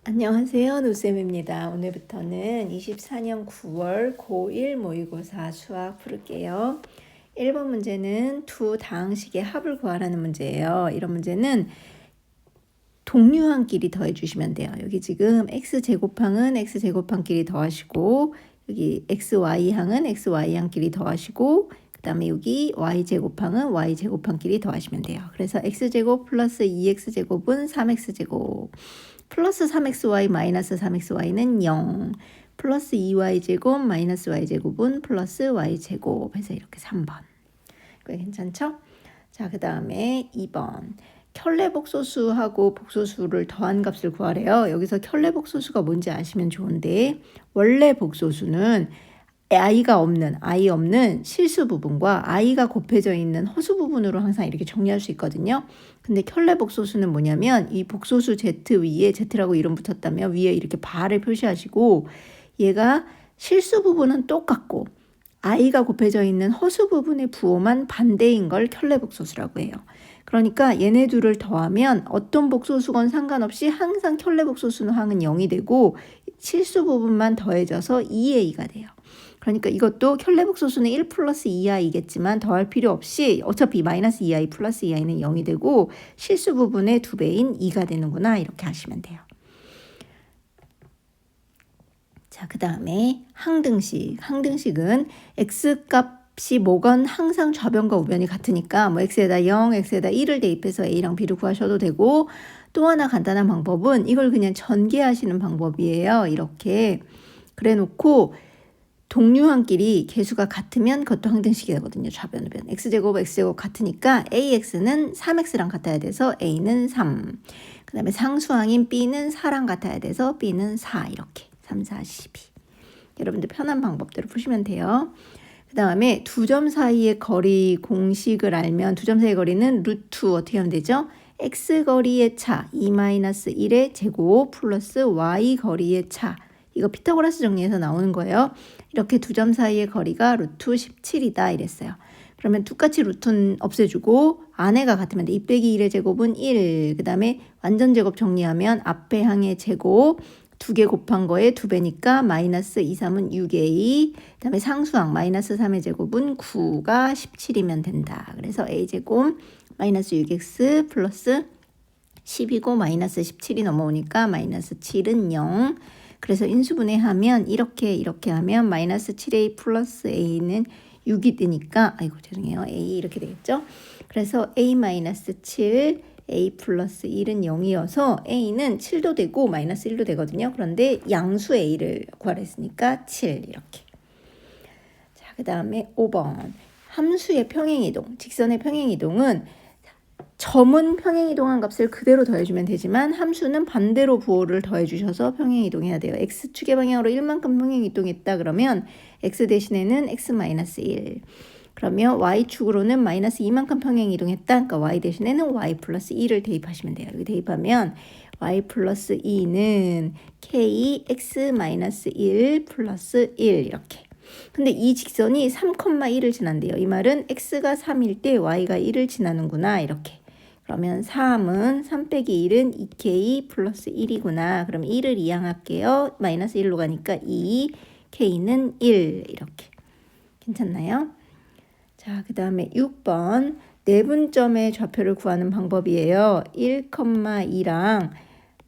안녕하세요. 노쌤입니다. 오늘부터는 24년 9월 고1 모의고사 수학 풀을게요. 1번 문제는 두 다항식의 합을 구하라는 문제예요. 이런 문제는 동류항끼리 더해주시면 돼요. 여기 지금 x제곱항은 x제곱항끼리 더하시고 여기 xy항은 xy항끼리 더하시고 그 다음에 여기 y제곱항은 y제곱항끼리 더하시면 돼요. 그래서 x제곱 플러스 2x제곱은 3x제곱 플러스 3xy 마이너스 3xy는 0 플러스 2y제곱 마이너스 y제곱은 플러스 y제곱 해서 이렇게 3번. 그게 괜찮죠? 자, 그 다음에 2번. 켤레복소수하고 복소수를 더한 값을 구하래요. 여기서 켤레복소수가 뭔지 아시면 좋은데 원래 복소수는 아이 없는 실수 부분과 i가 곱해져 있는 허수 부분으로 항상 이렇게 정리할 수 있거든요. 근데 켤레복소수는 뭐냐면 이 복소수 z 위에 z라고 이름 붙었다면 위에 이렇게 발을 표시하시고 얘가 실수 부분은 똑같고 i가 곱해져 있는 허수 부분의 부호만 반대인 걸 켤레복소수라고 해요. 그러니까 얘네 둘을 더하면 어떤 복소수건 상관없이 항상 켤레복소수는 항은 0이 되고 실수 부분만 더해져서 2a가 돼요. 그러니까 이것도 켤레복소수는 1 플러스 2i겠지만 더할 필요 없이 어차피 마이너스 2i 플러스 2i는 0이 되고 실수 부분의 2배인 2가 되는구나 이렇게 하시면 돼요. 자, 그 다음에 항등식. 항등식은 x값이 뭐건 항상 좌변과 우변이 같으니까 뭐 x에다 0, x에다 1을 대입해서 a랑 b를 구하셔도 되고 또 하나 간단한 방법은 이걸 그냥 전개하시는 방법이에요. 이렇게 그래 놓고 동류항끼리 개수가 같으면 그것도 항등식이 되거든요. 좌변, 우변. x제곱, x제곱 같으니까 ax는 3x랑 같아야 돼서 a는 3. 그 다음에 상수항인 b는 4랑 같아야 돼서 b는 4 이렇게. 3, 4, 12. 여러분들 편한 방법대로 푸시면 돼요. 그 다음에 두 점 사이의 거리 공식을 알면 두 점 사이의 거리는 루트 어떻게 하면 되죠? x 거리의 차 2-1의 제곱 플러스 y 거리의 차. 이거 피타고라스 정리해서 나오는 거예요. 이렇게 두 점 사이의 거리가 루트 17이다 이랬어요. 그러면 똑같이 루트는 없애주고 안에가 같으면 돼. 2 빼기 1의 제곱은 1. 그 다음에 완전 제곱 정리하면 앞에 항의 제곱 2개 곱한 거에 2배니까 마이너스 2, 3은 6a. 그 다음에 상수항 마이너스 3의 제곱은 9가 17이면 된다. 그래서 a제곱 마이너스 6x 플러스 10이고 마이너스 17이 넘어오니까 마이너스 7은 0. 그래서 인수분해하면 이렇게 하면 마이너스 7a 플러스 a는 6이 뜨니까 아이고 죄송해요. a 이렇게 되겠죠. 그래서 a 마이너스 7 a 플러스 1은 0이어서 a는 7도 되고 마이너스 1도 되거든요. 그런데 양수 a를 구하랬으니까 7 이렇게. 자, 그 다음에 5번. 함수의 평행이동, 직선의 평행이동은 점은 평행이동한 값을 그대로 더해주면 되지만 함수는 반대로 부호를 더해주셔서 평행이동해야 돼요. x축의 방향으로 1만큼 평행이동했다 그러면 x 대신에는 x-1. 그러면 y축으로는 마이너스 2만큼 평행이동했다. 그러니까 y 대신에는 y 플러스 2를 대입하시면 돼요. 여기 대입하면 y 플러스 2는 kx-1 플러스 1 이렇게. 근데 이 직선이 3,1을 지난대요. 이 말은 x가 3일 때 y가 1을 지나는구나 이렇게. 그러면 3은 3 빼기 1은 2k 플러스 1이구나. 그럼 1을 이항할게요. 마이너스 1로 가니까 2, k는 1 이렇게. 괜찮나요? 자, 그 다음에 6번 내분점의 좌표를 구하는 방법이에요. 1,2랑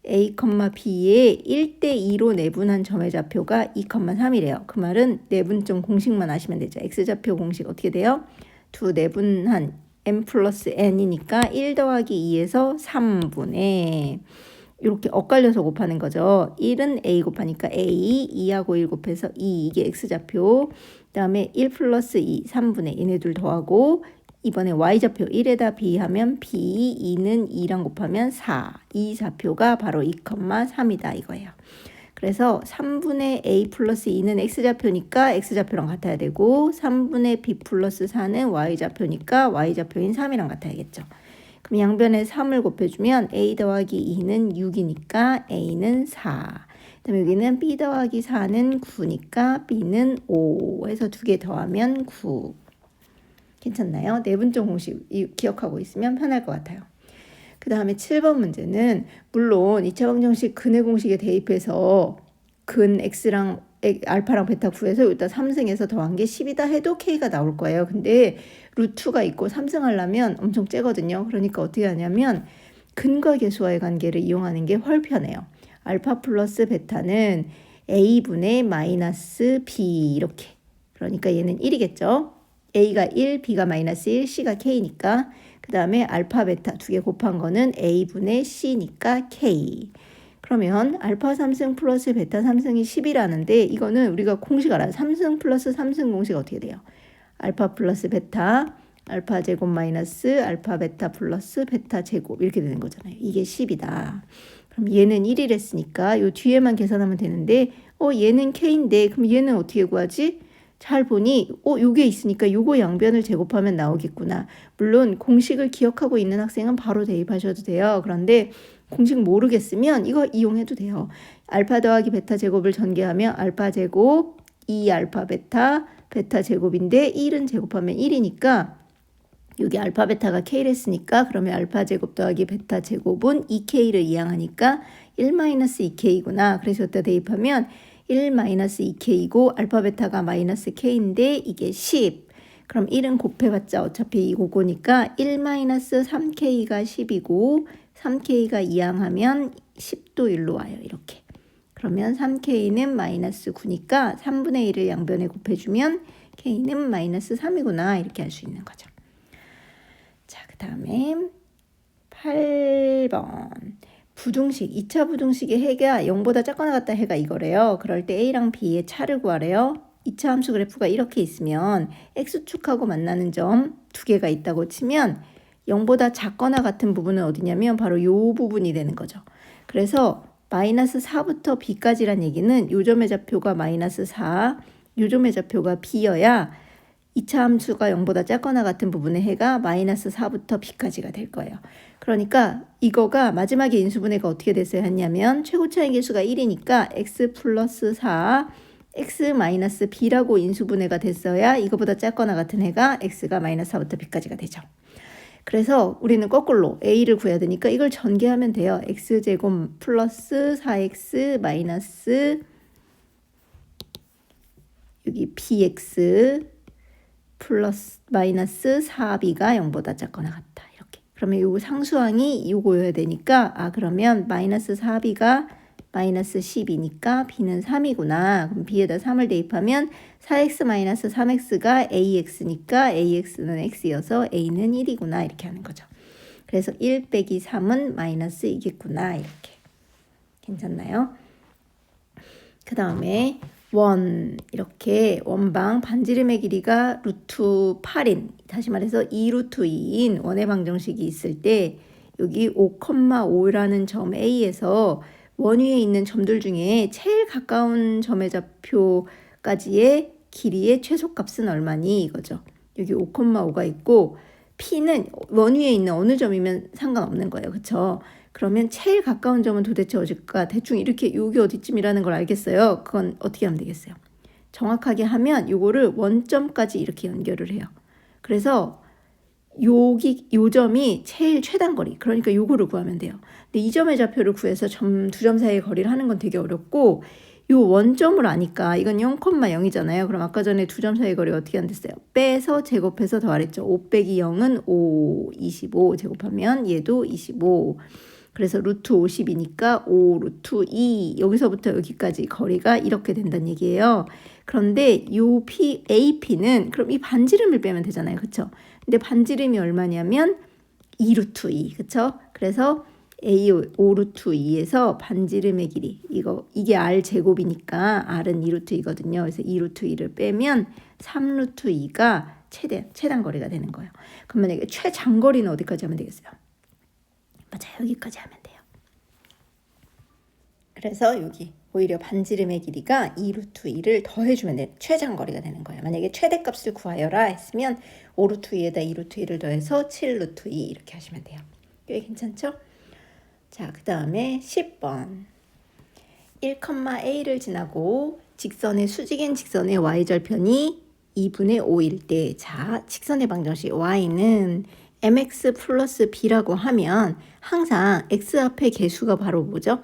a, b의 1대2로 내분한 점의 좌표가 2,3이래요. 그 말은 내분점 공식만 아시면 되죠. x좌표 공식 어떻게 돼요? 두 내분한 m 플러스 n이니까 1 더하기 2에서 3분의 이렇게 엇갈려서 곱하는 거죠. 1은 a 곱하니까 a, 2하고 1 곱해서 2 이게 x좌표. 그 다음에 1 플러스 2, 3분의 얘네 둘 더하고 이번에 y좌표 1에다 b 하면 b, 2는 2랑 곱하면 4. 이 좌표가 바로 2,3이다 이거예요. 그래서 3분의 a 플러스 2는 x좌표니까 x좌표랑 같아야 되고 3분의 b 플러스 4는 y좌표니까 y좌표인 3이랑 같아야겠죠. 그럼 양변에 3을 곱해주면 a 더하기 2는 6이니까 a는 4. 그다음에 여기는 b 더하기 4는 9니까 b는 5 해서 두 개 더하면 9. 괜찮나요? 내분점 공식 기억하고 있으면 편할 것 같아요. 그 다음에 7번 문제는 물론 2차 방정식 근의 공식에 대입해서 근 x랑 알파랑 베타 구해서 여기다 3승해서 더한 게 10이다 해도 k가 나올 거예요. 근데 루트가 있고 3승하려면 엄청 째거든요. 그러니까 어떻게 하냐면 근과 계수와의 관계를 이용하는 게 훨 편해요. 알파 플러스 베타는 a분의 마이너스 b 이렇게. 그러니까 얘는 1이겠죠. a가 1, b가 마이너스 1, c가 k니까. 그 다음에 알파 베타 두 개 곱한 거는 a분의 c니까 k. 그러면 알파 3승 플러스 베타 3승이 10이라는데 이거는 우리가 공식 알아요. 3승 플러스 3승 공식 어떻게 돼요? 알파 플러스 베타, 알파 제곱 마이너스 알파 베타 플러스 베타 제곱 이렇게 되는 거잖아요. 이게 10이다. 그럼 얘는 1이랬으니까 요 뒤에만 계산하면 되는데 얘는 k인데 그럼 얘는 어떻게 구하지? 잘 보니 요게 있으니까 요거 양변을 제곱하면 나오겠구나. 물론 공식을 기억하고 있는 학생은 바로 대입하셔도 돼요. 그런데 공식 모르겠으면 이거 이용해도 돼요. 알파 더하기 베타 제곱을 전개하면 알파 제곱 2 알파 베타 베타 제곱인데 1은 제곱하면 1이니까 여기 알파 베타가 k랬으니까 그러면 알파 제곱 더하기 베타 제곱은 2k를 이항하니까 1-2k구나. 그래서 여기다 대입하면 1-2k이고 알파 베타가 마이너스 k인데 이게 10. 그럼 1은 곱해봤자 어차피 이거니까 1-3k가 10이고 3k가 이항하면 10도 일로 와요. 이렇게. 그러면 3k는 마이너스 9니까 3분의 1을 양변에 곱해주면 k는 마이너스 3이구나. 이렇게 할 수 있는 거죠. 자, 그 다음에 8번. 부등식, 2차 부등식의 해가 0보다 작거나 같다 해가 이거래요. 그럴 때 A랑 B의 차를 구하래요. 2차 함수 그래프가 이렇게 있으면 X축하고 만나는 점 두 개가 있다고 치면 0보다 작거나 같은 부분은 어디냐면 바로 이 부분이 되는 거죠. 그래서 마이너스 4부터 B까지란 얘기는 요 점의 좌표가 마이너스 4, 요 점의 좌표가 B여야 2차 함수가 0보다 작거나 같은 부분의 해가 마이너스 4부터 B까지가 될 거예요. 그러니까 이거가 마지막에 인수분해가 어떻게 됐어야 했냐면 최고 차이 계수가 1이니까 x 플러스 4, x 마이너스 b라고 인수분해가 됐어야 이거보다 작거나 같은 해가 x가 마이너스 4부터 b까지가 되죠. 그래서 우리는 거꾸로 a를 구해야 되니까 이걸 전개하면 돼요. x제곱 플러스 4x 마이너스 여기 bx 플러스 마이너스 4b가 0보다 작거나 같다. 이렇게. 그러면 요 상수항이 요거여야 되니까 그러면 마이너스 4b가 마이너스 10이니까 b는 3이구나. 그럼 b에다 3을 대입하면 4x 마이너스 3x가 ax니까 ax는 x여서 a는 1이구나. 이렇게 하는 거죠. 그래서 1 빼기 3은 마이너스 이겠구나. 이렇게. 괜찮나요? 그 다음에 이렇게 원방 반지름의 길이가 루트 8인 다시 말해서 2루트 2인 원의 방정식이 있을 때 여기 5,5라는 점 A에서 원 위에 있는 점들 중에 제일 가까운 점의 좌표까지의 길이의 최소값은 얼마니 이거죠. 여기 5,5가 있고 P는 원 위에 있는 어느 점이면 상관없는 거예요. 그렇죠? 그러면 제일 가까운 점은 도대체 어딜까? 대충 이렇게 여기 어디쯤이라는 걸 알겠어요. 그건 어떻게 하면 되겠어요? 정확하게 하면 요거를 원점까지 이렇게 연결을 해요. 그래서 요 점이 제일 최단거리. 그러니까 요거를 구하면 돼요. 근데 이 점의 좌표를 구해서 두 점 사이의 거리를 하는 건 되게 어렵고 요 원점을 아니까 이건 0,0이잖아요. 그럼 아까 전에 두 점 사이의 거리가 어떻게 안 됐어요? 빼서 제곱해서 더하랬죠. 5 빼기 0은 5, 25 제곱하면 얘도 25. 그래서 루트 50이니까 5 루트 2 여기서부터 여기까지 거리가 이렇게 된다는 얘기예요. 그런데 요 AP는 그럼 이 반지름을 빼면 되잖아요. 그렇죠? 근데 반지름이 얼마냐면 2 루트 2. 그렇죠? 그래서 A 5 루트 2에서 반지름의 길이 이게 R 제곱이니까 R은 2 루트 2거든요. 그래서 2 루트 2를 빼면 3 루트 2가 최단 거리가 되는 거예요. 그럼 만약에 최장거리는 어디까지 하면 되겠어요? 맞아요. 여기까지 하면 돼요. 그래서 여기 오히려 반지름의 길이가 2 루트 2를 더해주면 최장거리가 되는 거예요. 만약에 최대값을 구하여라 했으면 5 루트 2에다 2 루트 2를 더해서 7 루트 2 이렇게 하시면 돼요. 이게 괜찮죠? 자, 그 다음에 10번 1,a를 지나고 직선의 수직인 직선의 y절편이 2분의 5일 때 자, 직선의 방정식 y는 mx 플러스 b라고 하면 항상 x 앞에 개수가 바로 뭐죠?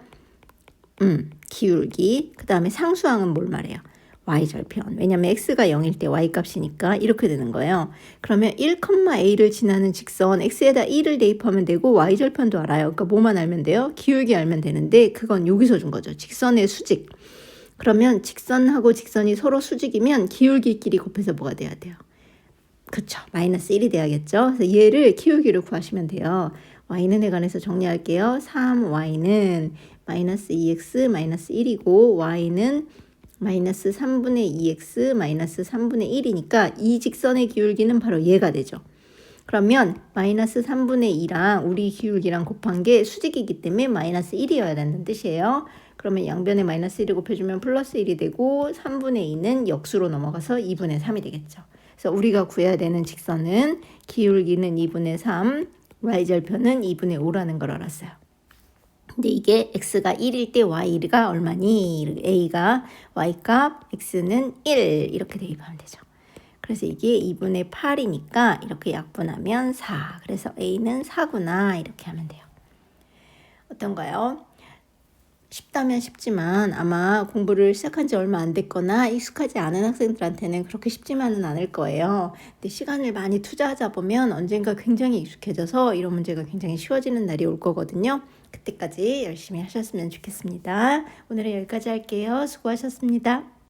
기울기. 그 다음에 상수항은 뭘 말해요? y절편. 왜냐면 x가 0일 때 y값이니까 이렇게 되는 거예요. 그러면 1,a를 지나는 직선 x에다 1을 대입하면 되고 y절편도 알아요. 그러니까 뭐만 알면 돼요? 기울기 알면 되는데 그건 여기서 준 거죠. 직선의 수직. 그러면 직선하고 직선이 서로 수직이면 기울기끼리 곱해서 뭐가 돼야 돼요? 그쵸. 마이너스 1이 돼야겠죠. 그래서 얘를 기울기를 구하시면 돼요. y는에 관해서 정리할게요. 3y는 마이너스 2x 마이너스 1이고 y는 마이너스 3분의 2x 마이너스 3분의 1이니까 이 직선의 기울기는 바로 얘가 되죠. 그러면 마이너스 3분의 2랑 우리 기울기랑 곱한 게 수직이기 때문에 마이너스 1이어야 된다는 뜻이에요. 그러면 양변에 마이너스 1을 곱해주면 플러스 1이 되고 3분의 2는 역수로 넘어가서 2분의 3이 되겠죠. 그래서 우리가 구해야 되는 직선은 기울기는 2분의 3, y절편은 2분의 5라는 걸 알았어요. 근데 이게 x가 1일 때 y가 얼마니? a가 y값, x는 1 이렇게 대입하면 되죠. 그래서 이게 2분의 8이니까 이렇게 약분하면 4. 그래서 a는 4구나 이렇게 하면 돼요. 어떤가요? 쉽다면 쉽지만 아마 공부를 시작한 지 얼마 안 됐거나 익숙하지 않은 학생들한테는 그렇게 쉽지만은 않을 거예요. 근데 시간을 많이 투자하다 보면 언젠가 굉장히 익숙해져서 이런 문제가 굉장히 쉬워지는 날이 올 거거든요. 그때까지 열심히 하셨으면 좋겠습니다. 오늘은 여기까지 할게요. 수고하셨습니다.